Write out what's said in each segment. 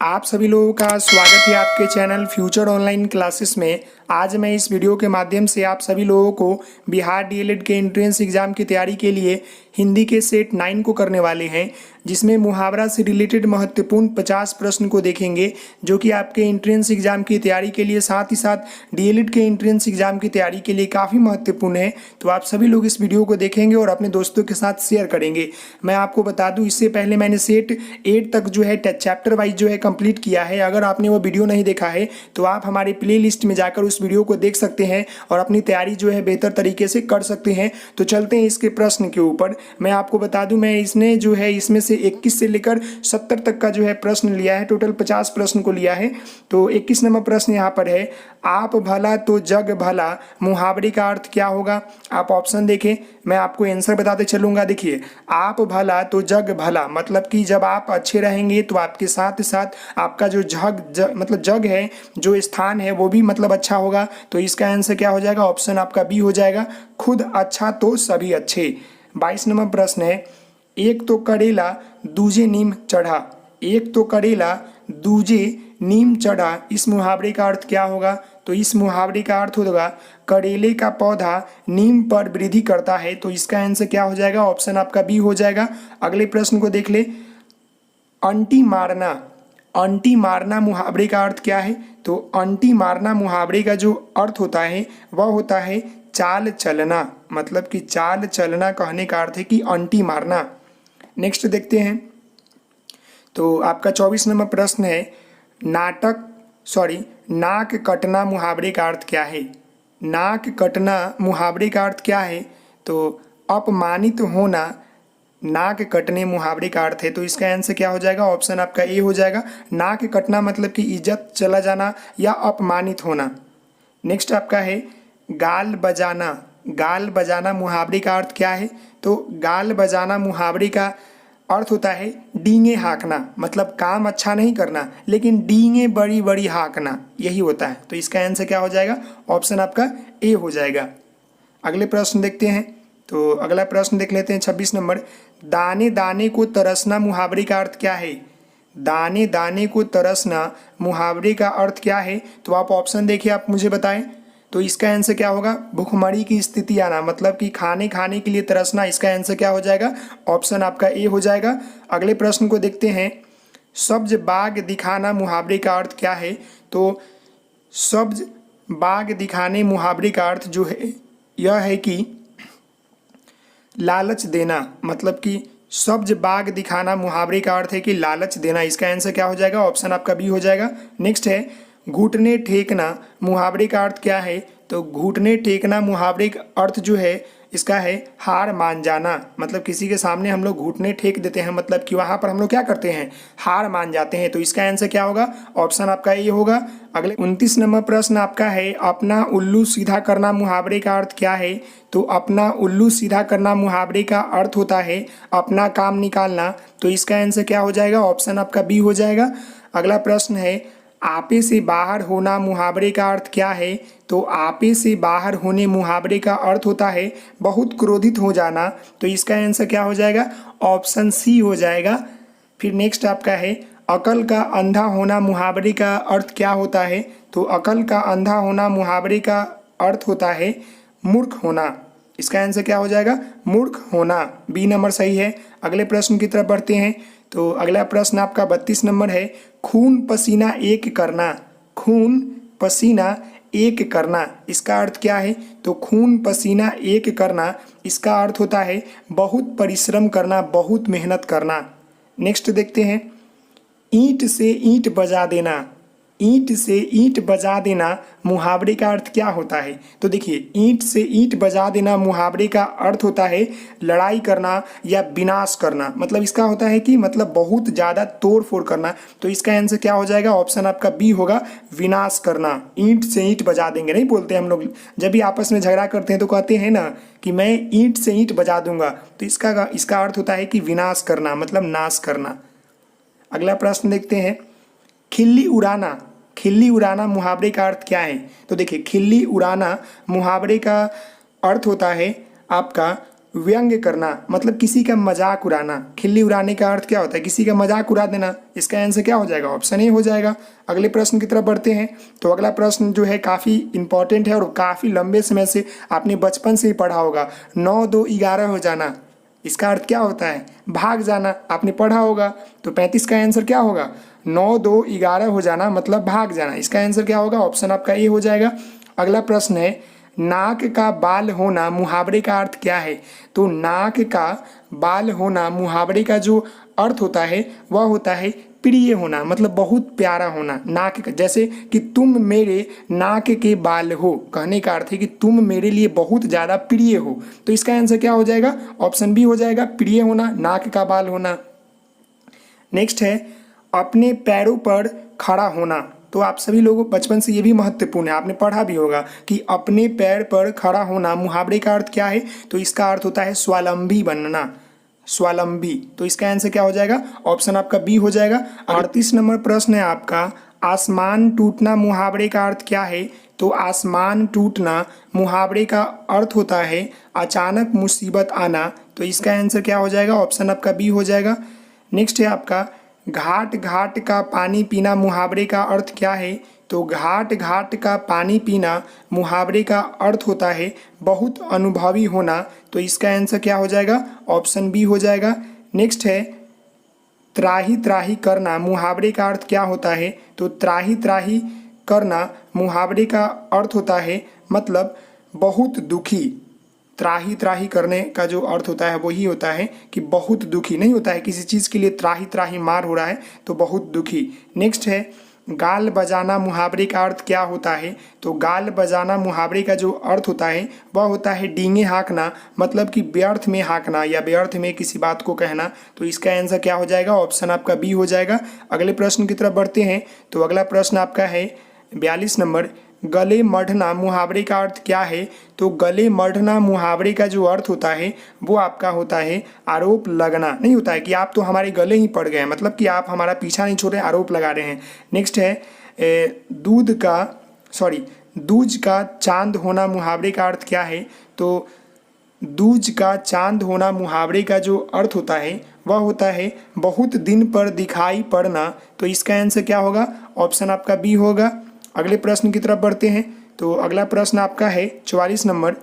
आप सभी लोगों का स्वागत है आपके चैनल फ्यूचर ऑनलाइन क्लासेस में। आज मैं इस वीडियो के माध्यम से आप सभी लोगों को बिहार डीएलएड के एंट्रेंस एग्ज़ाम की तैयारी के लिए हिंदी के सेट 9 को करने वाले हैं, जिसमें मुहावरा से रिलेटेड महत्वपूर्ण 50 प्रश्न को देखेंगे, जो कि आपके एंट्रेंस एग्ज़ाम की तैयारी के लिए साथ ही साथ डीएलएड के एंट्रेंस एग्ज़ाम की तैयारी के लिए काफ़ी महत्वपूर्ण है। तो आप सभी लोग इस वीडियो को देखेंगे और अपने दोस्तों के साथ शेयर करेंगे। मैं आपको बता दूँ, इससे पहले मैंने सेट 8 तक जो है चैप्टर वाइज जो है कंप्लीट किया है। अगर आपने वो वीडियो नहीं देखा है तो आप हमारे प्लेलिस्ट में जाकर उस वीडियो को देख सकते हैं और अपनी तैयारी जो है बेहतर तरीके से कर सकते हैं। तो चलते हैं इसके प्रश्न के ऊपर। मैं आपको बता दूं, मैं इसने जो है इसमें से 21 से लेकर 70 तक का जो है प्रश्न लिया है। टोटल 50 प्रश्न को लिया है। तो 21 नंबर प्रश्न यहाँ पर है, आप भला तो जग भला मुहावरे का अर्थ क्या होगा। आप ऑप्शन देखें, मैं आपको आंसर बताते चलूंगा। देखिए, आप भला तो जग भला मतलब कि जब आप अच्छे रहेंगे तो आपके साथ साथ आपका जो मतलब जग है, जो स्थान है, वो भी मतलब अच्छा होगा। तो इसका आंसर क्या हो जाएगा? ऑप्शन आपका बी हो जाएगा, खुद अच्छा तो सभी अच्छे। 22 नंबर प्रश्न है, एक तो करेला दूजे नीम चढ़ा। एक तो करेला दूजे नीम चढ़ा, इस मुहावरे का अर्थ क्या होगा? तो इस मुहावरे का अर्थ होगा करेले का पौधा नीम पर वृद्धि करता है। तो इसका आंसर क्या हो जाएगा? ऑप्शन आपका बी हो जाएगा। अगले प्रश्न को देख ले, अंटी मारना। अंटी मारना मुहावरे का अर्थ क्या है? तो अंटी मारना मुहावरे का जो अर्थ होता है वह होता है चाल चलना, मतलब कि चाल चलना कहने का अर्थ है कि अंटी मारना। नेक्स्ट देखते हैं। तो आपका 24 नंबर प्रश्न है, नाक कटना मुहावरे का अर्थ क्या है? नाक कटना मुहावरे का अर्थ क्या है? तो अपमानित होना नाक कटने मुहावरे का अर्थ है। तो इसका आंसर क्या हो जाएगा? ऑप्शन आपका ए हो जाएगा। नाक कटना मतलब कि इज्जत चला जाना या अपमानित होना। नेक्स्ट आपका है गाल बजाना। गाल बजाना मुहावरे का अर्थ क्या है? तो गाल बजाना मुहावरे का अर्थ होता है डींगे हाँकना, मतलब काम अच्छा नहीं करना लेकिन डींगे बड़ी बड़ी हाँकना, यही होता है। तो इसका आंसर क्या हो जाएगा? ऑप्शन आपका ए हो जाएगा। अगले प्रश्न देखते हैं। तो अगला प्रश्न देख लेते हैं 26 नंबर, दाने दाने को तरसना मुहावरे का अर्थ क्या है? दाने दाने को तरसना मुहावरे का अर्थ क्या है? तो आप ऑप्शन देखिए, आप मुझे बताएं। तो इसका आंसर क्या होगा? भूखमरी की स्थिति आना, मतलब कि खाने के लिए तरसना। इसका आंसर क्या हो जाएगा? ऑप्शन आपका ए हो जाएगा। अगले प्रश्न को देखते हैं, सब्ज बाग दिखाना मुहावरे का अर्थ क्या है? तो सब्ज बाग दिखाने मुहावरे का अर्थ जो है यह है कि लालच देना, मतलब कि सब्ज बाग दिखाना मुहावरे का अर्थ है कि लालच देना। इसका आंसर क्या हो जाएगा? ऑप्शन आपका बी हो जाएगा। नेक्स्ट है घुटने टेकना मुहावरे का अर्थ क्या है? तो घुटने टेकना मुहावरे का अर्थ जो है इसका है हार मान जाना, मतलब किसी के सामने हम लोग घुटने टेक देते हैं, मतलब कि वहाँ पर हम लोग क्या करते हैं? हार मान जाते हैं। तो इसका आंसर क्या होगा? ऑप्शन आपका ये होगा। अगले 29 नंबर प्रश्न आपका है, अपना उल्लू सीधा करना मुहावरे का अर्थ क्या है? तो अपना उल्लू सीधा करना मुहावरे का अर्थ होता है अपना काम निकालना। तो इसका आंसर क्या हो जाएगा? ऑप्शन आपका बी हो जाएगा। अगला प्रश्न है, आपे से बाहर होना मुहावरे का अर्थ क्या है? तो आपे से बाहर होने मुहावरे का अर्थ होता है बहुत क्रोधित हो जाना। तो इसका आंसर क्या हो जाएगा? ऑप्शन सी हो जाएगा। फिर नेक्स्ट आपका है, अकल का अंधा होना मुहावरे का अर्थ क्या होता है? तो अकल का अंधा होना मुहावरे का अर्थ होता है मूर्ख होना। इसका आंसर क्या हो जाएगा? मूर्ख होना। बी नंबर सही है। अगले प्रश्न की तरफ बढ़ते हैं। तो अगला प्रश्न आपका 32 नंबर है, खून पसीना एक करना। खून पसीना एक करना, इसका अर्थ क्या है? तो खून पसीना एक करना इसका अर्थ होता है बहुत परिश्रम करना, बहुत मेहनत करना। नेक्स्ट देखते हैं, ईंट से ईंट बजा देना। ईंट से ईंट बजा देना मुहावरे का अर्थ क्या होता है? तो देखिए, ईंट से ईंट बजा देना मुहावरे का अर्थ होता है लड़ाई करना या विनाश करना, मतलब इसका होता है कि मतलब बहुत ज़्यादा तोड़ फोड़ करना। तो इसका आंसर क्या हो जाएगा? ऑप्शन आपका बी होगा, विनाश करना। ईंट से ईंट बजा देंगे नहीं बोलते हम लोग, जब भी आपस में झगड़ा करते हैं तो कहते हैं ना कि मैं ईंट से ईंट बजा दूंगा। तो इसका अर्थ होता है कि विनाश करना, मतलब नाश करना। अगला प्रश्न देखते हैं, खिल्ली उड़ाना। खिल्ली उड़ाना मुहावरे का अर्थ क्या है? तो देखिए, खिल्ली उड़ाना मुहावरे का अर्थ होता है आपका व्यंग्य करना मतलब किसी का मजाक उड़ाना। खिल्ली उड़ाने का अर्थ क्या होता है? किसी का मजाक उड़ा देना। इसका आंसर क्या हो जाएगा? ऑप्शन ए हो जाएगा। अगले प्रश्न की तरफ बढ़ते हैं। तो अगला प्रश्न जो है काफ़ी इंपॉर्टेंट है और काफ़ी लंबे समय से आपने बचपन से ही पढ़ा होगा। 9 2 11 हो जाना, इसका अर्थ क्या होता है? भाग जाना। आपने पढ़ा होगा। तो 35 का आंसर क्या होगा? 9 2 11 हो जाना मतलब भाग जाना। इसका आंसर क्या होगा? ऑप्शन आपका ए हो जाएगा। अगला प्रश्न है, नाक का बाल होना मुहावरे का अर्थ क्या है? तो नाक का बाल होना मुहावरे का जो अर्थ होता है वह होता है प्रिय होना, मतलब बहुत प्यारा होना। नाक का, जैसे कि तुम मेरे नाक के बाल हो, कहने का अर्थ है कि तुम मेरे लिए बहुत ज़्यादा प्रिय हो। तो इसका आंसर क्या हो जाएगा? ऑप्शन बी हो जाएगा, प्रिय होना, नाक का बाल होना। नेक्स्ट है, अपने पैरों पर खड़ा होना। तो आप सभी लोगों बचपन से ये भी महत्वपूर्ण है, आपने पढ़ा भी होगा कि अपने पैर पर खड़ा होना मुहावरे का अर्थ क्या है? तो इसका अर्थ होता है स्वावलंबी बनना, स्वावलंबी। तो इसका आंसर क्या हो जाएगा? ऑप्शन आपका बी हो जाएगा। 38 नंबर प्रश्न है आपका, आसमान टूटना मुहावरे का अर्थ क्या है? तो आसमान टूटना मुहावरे का अर्थ होता है अचानक मुसीबत आना। तो इसका आंसर क्या हो जाएगा? ऑप्शन आपका बी हो जाएगा। नेक्स्ट है आपका, घाट घाट का पानी पीना मुहावरे का अर्थ क्या है? तो घाट घाट का पानी पीना मुहावरे का अर्थ होता है बहुत अनुभवी होना। तो इसका आंसर क्या हो जाएगा? ऑप्शन बी हो जाएगा। नेक्स्ट है, त्राही त्राही करना मुहावरे का अर्थ क्या होता है? तो त्राही त्राही करना मुहावरे का अर्थ होता है मतलब बहुत दुखी। त्राही त्राही करने का जो अर्थ होता है वही होता है कि बहुत दुखी, नहीं होता है किसी चीज़ के लिए त्राही त्राही मार हो रहा है तो बहुत दुखी। नेक्स्ट है, गाल बजाना मुहावरे का अर्थ क्या होता है? तो गाल बजाना मुहावरे का जो अर्थ होता है वह होता है डींगे हाँकना, मतलब कि व्यर्थ में हाँकना या व्यर्थ में किसी बात को कहना। तो इसका आंसर क्या हो जाएगा? ऑप्शन आपका बी हो जाएगा। अगले प्रश्न की तरफ बढ़ते हैं। तो अगला प्रश्न आपका है 42 नंबर, गले मढ़ना मुहावरे का अर्थ क्या है? तो गले मढ़ना मुहावरे का जो अर्थ होता है वो आपका होता है आरोप लगना, नहीं होता है कि आप तो हमारे गले ही पड़ गए, मतलब कि आप हमारा पीछा नहीं छोड़ रहे, आरोप लगा रहे हैं। नेक्स्ट है, दूज का चांद होना मुहावरे का अर्थ क्या है? तो दूज का चांद होना मुहावरे का जो अर्थ होता है वह होता है बहुत दिन पर दिखाई पड़ना। तो इसका आंसर क्या होगा? ऑप्शन आपका बी होगा। अगले प्रश्न की तरफ बढ़ते हैं। तो अगला प्रश्न आपका है 44 नंबर,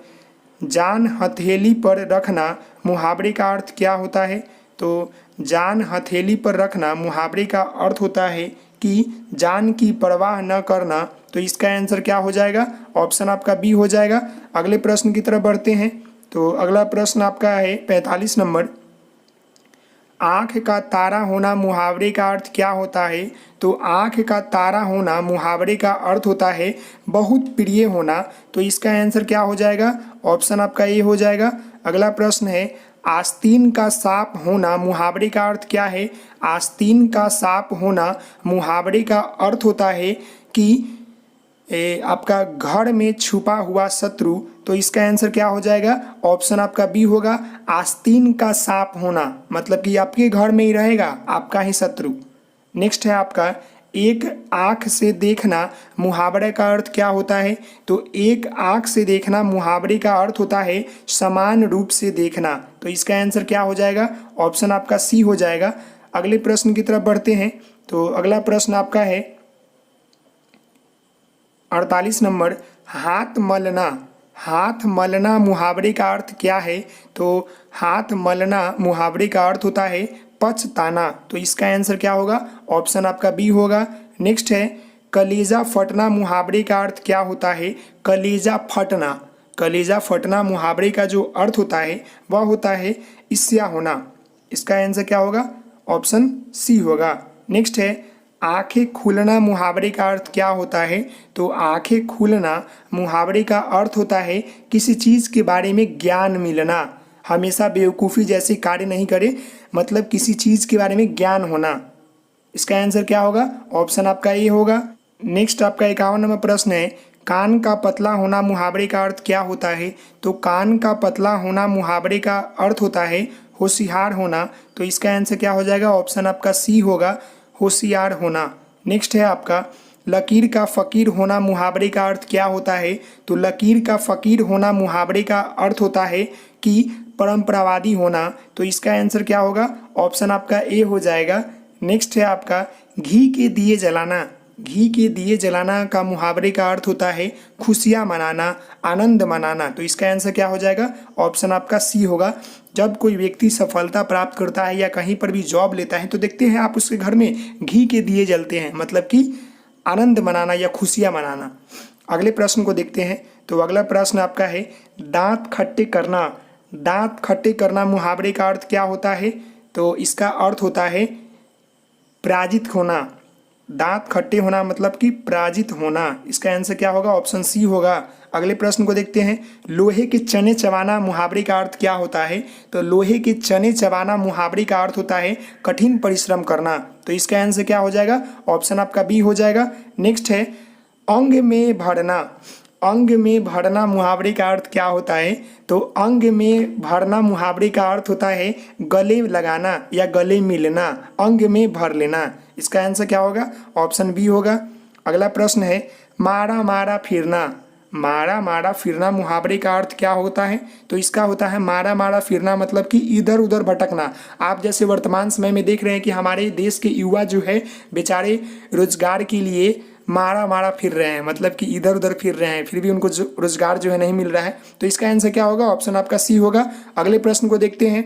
जान हथेली पर रखना मुहावरे का अर्थ क्या होता है? तो जान हथेली पर रखना मुहावरे का अर्थ होता है कि जान की परवाह न करना। तो इसका आंसर क्या हो जाएगा? ऑप्शन आपका बी हो जाएगा। अगले प्रश्न की तरफ बढ़ते हैं। तो अगला प्रश्न आपका है 45 नंबर, आँख का तारा होना मुहावरे का अर्थ क्या होता है? तो आँख का तारा होना मुहावरे का अर्थ होता है बहुत प्रिय होना। तो इसका आंसर क्या हो जाएगा? ऑप्शन आपका ए हो जाएगा। अगला प्रश्न है, आस्तीन का सांप होना मुहावरे का अर्थ क्या है? आस्तीन का सांप होना मुहावरे का अर्थ होता है कि आपका घर में छुपा हुआ शत्रु। तो इसका आंसर क्या हो जाएगा? ऑप्शन आपका बी होगा, आस्तीन का सांप होना, मतलब कि आपके घर में ही रहेगा, आपका ही शत्रु। नेक्स्ट है आपका, एक आँख से देखना मुहावरे का अर्थ क्या होता है? तो एक आँख से देखना मुहावरे का अर्थ होता है समान रूप से देखना। तो इसका आंसर क्या हो जाएगा? ऑप्शन आपका सी हो जाएगा। अगले प्रश्न की तरफ बढ़ते हैं। तो अगला प्रश्न आपका है 48 नंबर, हाथ मलना। हाथ मलना मुहावरे का अर्थ क्या है? तो हाथ मलना मुहावरे का अर्थ होता है पछताना। तो इसका आंसर क्या होगा? ऑप्शन आपका बी होगा। नेक्स्ट है, कलेजा फटना मुहावरे का अर्थ क्या होता है? कलेजा फटना, कलेजा फटना मुहावरे का जो अर्थ होता है वह होता है ईर्ष्या होना। इसका आंसर क्या होगा? ऑप्शन सी होगा। नेक्स्ट है, आंखें खुलना मुहावरे का अर्थ क्या होता है? तो आंखें खुलना मुहावरे का अर्थ होता है किसी चीज़ के बारे में ज्ञान मिलना, हमेशा बेवकूफ़ी जैसे कार्य नहीं करे, मतलब किसी चीज़ के बारे में ज्ञान होना। इसका आंसर क्या होगा? ऑप्शन आपका ए होगा। नेक्स्ट आपका 51 नंबर प्रश्न है, कान का पतला होना मुहावरे का अर्थ क्या होता है? तो कान का पतला होना मुहावरे का अर्थ होता है होशियार होना। तो इसका आंसर क्या हो जाएगा? ऑप्शन आपका सी होगा, होशियार होना। नेक्स्ट है आपका, लकीर का फ़कीर होना मुहावरे का अर्थ क्या होता है? तो लकीर का फ़कीर होना मुहावरे का अर्थ होता है कि परंपरावादी होना। तो इसका आंसर क्या होगा? ऑप्शन आपका ए हो जाएगा। नेक्स्ट है आपका घी के दिए जलाना। घी के दिए जलाना का मुहावरे का अर्थ होता है खुशियाँ मनाना, आनंद मनाना। तो इसका आंसर क्या हो जाएगा? ऑप्शन आपका सी होगा। जब कोई व्यक्ति सफलता प्राप्त करता है या कहीं पर भी जॉब लेता है तो देखते हैं आप उसके घर में घी के दिए जलते हैं, मतलब कि आनंद मनाना या खुशियाँ मनाना। अगले प्रश्न को देखते हैं। तो अगला प्रश्न आपका है दांत खट्टे करना। दांत खट्टे करना मुहावरे का अर्थ क्या होता है? तो इसका अर्थ होता है पराजित होना। दांत खट्टे होना मतलब कि पराजित होना। इसका आंसर क्या होगा? ऑप्शन सी होगा। अगले प्रश्न को देखते हैं। लोहे के चने चबाना मुहावरे का अर्थ क्या होता है? तो लोहे के चने चबाना मुहावरे का अर्थ होता है कठिन परिश्रम करना। तो इसका आंसर क्या हो जाएगा? ऑप्शन आपका बी हो जाएगा। नेक्स्ट है अंग में भरना। अंग में भरना मुहावरे का अर्थ क्या होता है? तो अंग में भरना मुहावरे का अर्थ होता है गले लगाना या गले मिलना, अंग में भर लेना। इसका आंसर क्या होगा? ऑप्शन बी होगा। अगला प्रश्न है मारा मारा फिरना। मारा मारा फिरना मुहावरे का अर्थ क्या होता है? तो इसका होता है मारा मारा फिरना मतलब कि इधर उधर भटकना। आप जैसे वर्तमान समय में देख रहे हैं कि हमारे देश के युवा जो है बेचारे रोजगार के लिए मारा मारा फिर रहे हैं, मतलब कि इधर उधर फिर रहे हैं, फिर भी उनको रोजगार जो है नहीं मिल रहा है। तो इसका आंसर क्या होगा? ऑप्शन आपका सी होगा। अगले प्रश्न को देखते हैं।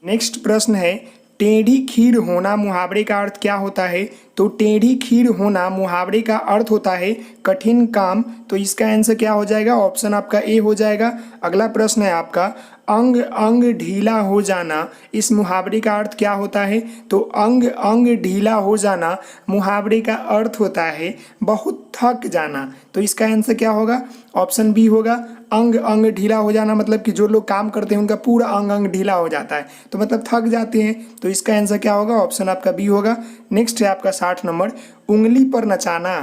नेक्स्ट प्रश्न है टेढ़ी खीर होना मुहावरे का अर्थ क्या होता है? तो टेढ़ी खीर होना मुहावरे का अर्थ होता है कठिन काम। तो इसका आंसर क्या हो जाएगा? ऑप्शन आपका ए हो जाएगा। अगला प्रश्न है आपका अंग अंग ढीला हो जाना। इस मुहावरे का अर्थ क्या होता है? तो अंग अंग ढीला हो जाना मुहावरे का अर्थ होता है बहुत थक जाना। तो इसका आंसर क्या होगा? ऑप्शन बी होगा। अंग अंग ढीला हो जाना मतलब कि जो लोग काम करते हैं उनका पूरा अंग अंग ढीला हो जाता है, तो मतलब थक जाते हैं। तो इसका आंसर क्या होगा? ऑप्शन आपका बी होगा। नेक्स्ट है आपका 60 नंबर उंगली पर नचाना।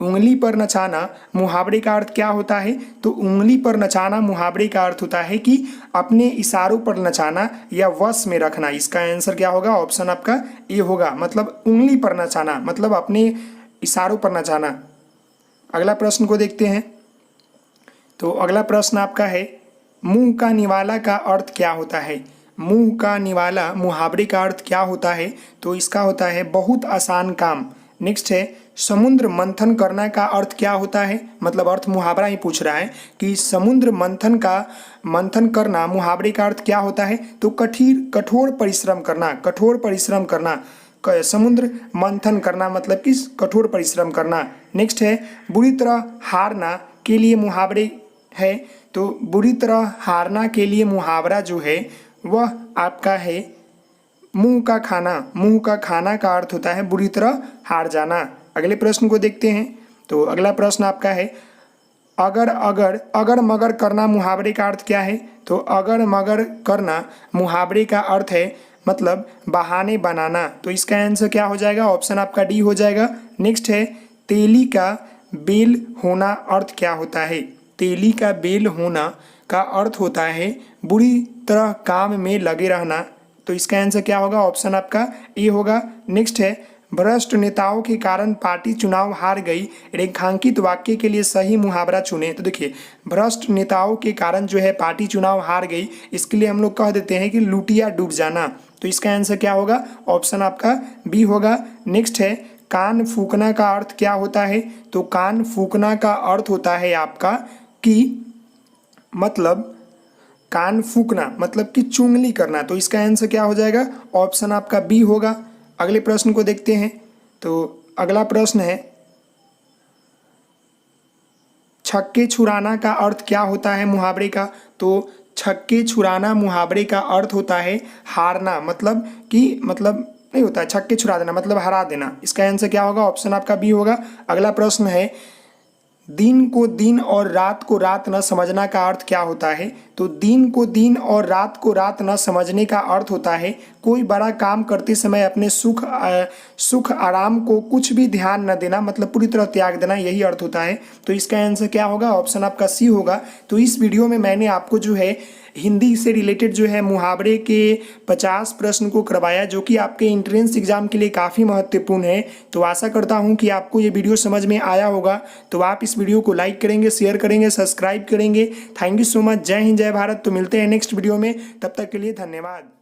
उंगली पर नचाना मुहावरे का अर्थ क्या होता है? तो उंगली पर नचाना मुहावरे का अर्थ होता है कि अपने इशारों पर नचाना या वश में रखना। इसका आंसर क्या होगा? ऑप्शन आपका ए होगा। मतलब उंगली पर नचाना मतलब अपने इशारों पर नचाना। अगला प्रश्न को देखते हैं। तो अगला प्रश्न आपका है मुंह का निवाला का अर्थ क्या होता है? मुंह का निवाला मुहावरे का अर्थ क्या होता है? तो इसका होता है बहुत आसान काम। नेक्स्ट है समुद्र मंथन करना का अर्थ क्या होता है? मतलब अर्थ मुहावरा ही पूछ रहा है कि समुद्र मंथन करना मुहावरे का अर्थ क्या होता है? तो कठोर परिश्रम करना, कठोर परिश्रम करना। समुद्र मंथन करना मतलब कि कठोर परिश्रम करना। नेक्स्ट है बुरी तरह हारना के लिए मुहावरे है। तो बुरी तरह हारना के लिए मुहावरा जो है वह आपका है मुंह का खाना। मुंह का खाना का अर्थ होता है बुरी तरह हार जाना। अगले प्रश्न को देखते हैं। तो अगला प्रश्न आपका है अगर मगर करना मुहावरे का अर्थ क्या है? तो अगर मगर करना मुहावरे का अर्थ है मतलब बहाने बनाना। तो इसका आंसर क्या हो जाएगा? ऑप्शन आपका डी हो जाएगा। नेक्स्ट है तेली का बेल होना अर्थ क्या होता है? तेली का बेल होना का अर्थ होता है बुरी तरह काम में लगे रहना। तो इसका आंसर क्या होगा? ऑप्शन आपका ए होगा। नेक्स्ट है भ्रष्ट नेताओं के कारण पार्टी चुनाव हार गई, रेखांकित वाक्य के लिए सही मुहावरा चुने। तो देखिए भ्रष्ट नेताओं के कारण जो है पार्टी चुनाव हार गई, इसके लिए हम लोग कह देते हैं कि लुटिया डूब जाना। तो इसका आंसर क्या होगा? ऑप्शन आपका बी होगा। नेक्स्ट है कान फूकना का अर्थ क्या होता है? तो कान फूकना का अर्थ होता है आपका कि मतलब कान फूकना मतलब कि चुंगली करना। तो इसका आंसर क्या हो जाएगा? ऑप्शन आपका बी होगा। अगले प्रश्न को देखते हैं। तो अगला प्रश्न है छक्के छुड़ाना का अर्थ क्या होता है मुहावरे का? तो छक्के छुड़ाना मुहावरे का अर्थ होता है हारना, मतलब कि मतलब नहीं होता है छक्के छुड़ा देना मतलब हरा देना। इसका आंसर क्या होगा? ऑप्शन आपका बी होगा। अगला प्रश्न है दिन को दिन और रात को रात न समझना का अर्थ क्या होता है? तो दिन को दिन और रात को रात न समझने का अर्थ होता है कोई बड़ा काम करते समय अपने सुख आराम को कुछ भी ध्यान न देना, मतलब पूरी तरह त्याग देना, यही अर्थ होता है। तो इसका आंसर क्या होगा? ऑप्शन आपका सी होगा। तो इस वीडियो में मैंने आपको जो है हिंदी से रिलेटेड जो है मुहावरे के 50 प्रश्न को करवाया, जो कि आपके एंट्रेंस एग्जाम के लिए काफ़ी महत्वपूर्ण है। तो आशा करता हूँ कि आपको ये वीडियो समझ में आया होगा। तो आप इस वीडियो को लाइक करेंगे, शेयर करेंगे, सब्सक्राइब करेंगे। Thank you so much. जय हिंद, जय भारत। तो मिलते हैं नेक्स्ट वीडियो में, तब तक के लिए धन्यवाद।